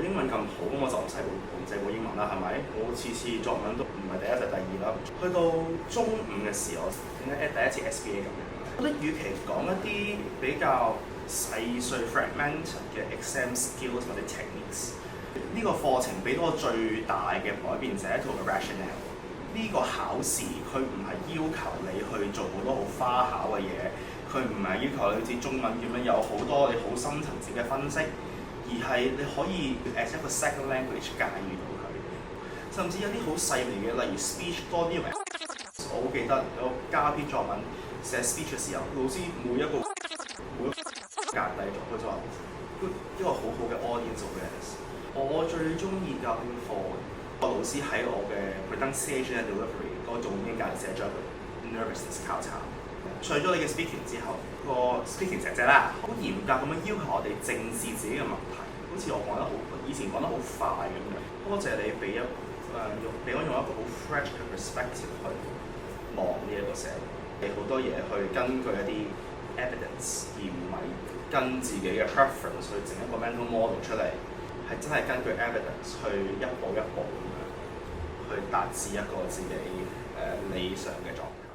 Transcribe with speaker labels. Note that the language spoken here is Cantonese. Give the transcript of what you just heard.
Speaker 1: 我英文咁好，咁我就唔使背英文啦，係咪？我次次作文都唔係第一就第二啦。去到中五嘅時候，點解第一次 SBA 咁樣？我覺得與其講一啲比較細碎 fragmented 嘅 exam skills 或者 techniques，呢個課程俾到我最大嘅改變就係一套嘅 rationale。呢個考試佢唔係要求你去做好多好花巧嘅嘢，佢唔係要求你好似中文咁樣有好多你好深層次嘅分析，而係你可以 as 一個 second language 駕馭到佢，甚至有啲好細微嘅，例如 speech 多啲。我好記得我交篇作文寫 speech 嘅時候，老師每一個格低咗，佢就話一個好好嘅 audience awareness。我最中意教邊課？個老師喺我嘅 pronunciation and delivery 嗰個重點教寫咗一個 nervousness 考察。除咗你嘅 speaking 之後，個 speaking 姐姐啦，好嚴格咁樣要求我哋正視自己嘅問題，好似我講得好，以前講得好快咁樣。多謝你俾我用一個好 fresh 嘅 perspective 去望呢一個社會，好多嘢去根據一啲 evidence，而唔係跟自己嘅 preference 去整一個 mental model 出嚟，係真係根據 evidence 去一步一步咁樣去達至一個自己理想嘅狀態。